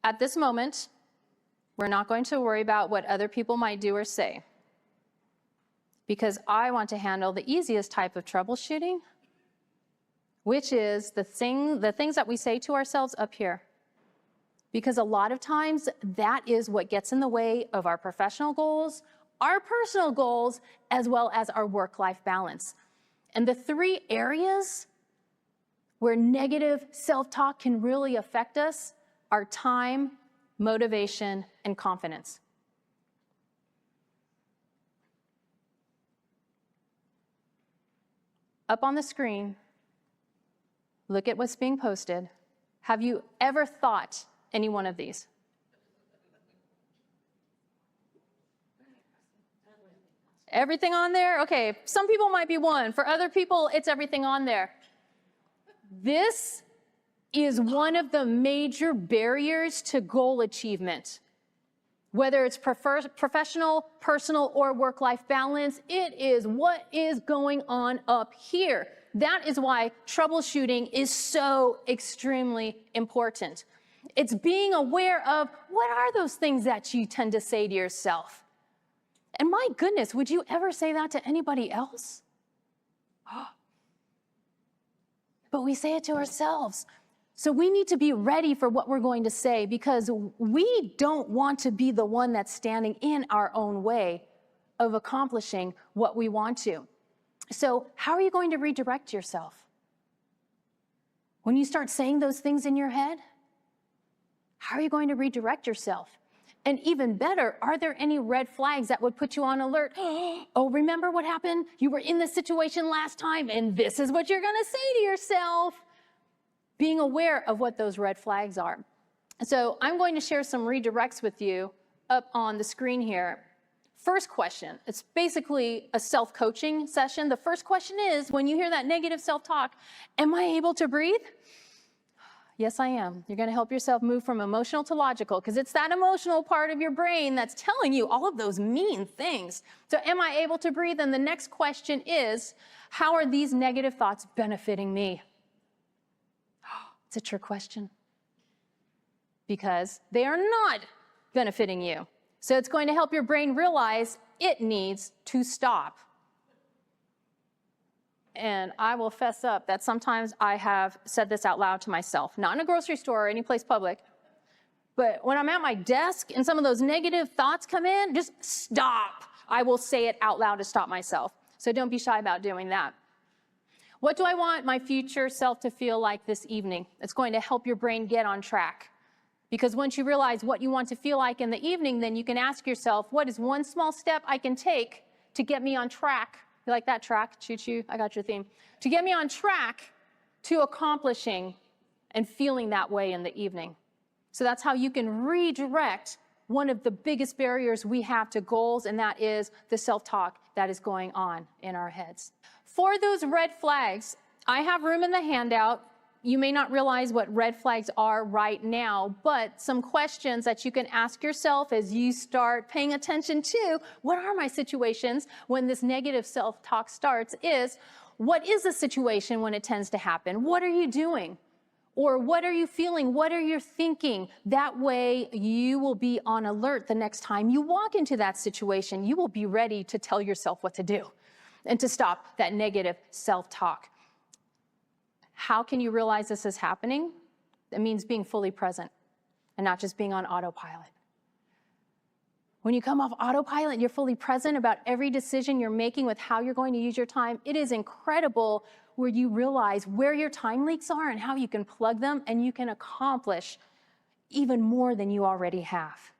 At this moment, we're not going to worry about what other people might do or say, because I want to handle the easiest type of troubleshooting, which is the things that we say to ourselves up here. Because a lot of times that is what gets in the way of our professional goals, our personal goals, as well as our work-life balance. And the three areas where negative self-talk can really affect us are time, motivation, and confidence. Up on the screen, look at what's being posted. Have you ever thought any one of these? Everything on there? Okay, some people might be one. For other people, it's everything on there. This is one of the major barriers to goal achievement. Whether it's professional, personal, or work-life balance, it is what is going on up here. That is why troubleshooting is so extremely important. It's being aware of what are those things that you tend to say to yourself. And my goodness, would you ever say that to anybody else? But we say it to ourselves. So we need to be ready for what we're going to say, because we don't want to be the one that's standing in our own way of accomplishing what we want to. So how are you going to redirect yourself? When you start saying those things in your head, how are you going to redirect yourself? And even better, are there any red flags that would put you on alert? Oh, remember what happened? You were in this situation last time, and this is what you're going to say to yourself. Being aware of what those red flags are. So I'm going to share some redirects with you up on the screen here. First question, it's basically a self-coaching session. The first question is, when you hear that negative self-talk, am I able to breathe? Yes, I am. You're going to help yourself move from emotional to logical, because it's that emotional part of your brain that's telling you all of those mean things. So am I able to breathe? And the next question is, how are these negative thoughts benefiting me? It's a trick question, because they are not benefiting you. So it's going to help your brain realize it needs to stop. And I will fess up that sometimes I have said this out loud to myself, not in a grocery store or any place public, but when I'm at my desk and some of those negative thoughts come in, just stop. I will say it out loud to stop myself. So don't be shy about doing that. What do I want my future self to feel like this evening? It's going to help your brain get on track. Because once you realize what you want to feel like in the evening, then you can ask yourself, what is one small step I can take to get me on track? You like that track? Choo-choo, I got your theme. To get me on track to accomplishing and feeling that way in the evening. So that's how you can redirect one of the biggest barriers we have to goals, and that is the self-talk that is going on in our heads. For those red flags, I have room in the handout. You may not realize what red flags are right now, but some questions that you can ask yourself as you start paying attention to what are my situations when this negative self-talk starts is, what is the situation when it tends to happen? What are you doing? Or what are you feeling? What are you thinking? That way you will be on alert the next time you walk into that situation. You will be ready to tell yourself what to do and to stop that negative self-talk. How can you realize this is happening? It means being fully present and not just being on autopilot. When you come off autopilot, you're fully present about every decision you're making with how you're going to use your time. It is incredible where you realize where your time leaks are and how you can plug them, and you can accomplish even more than you already have.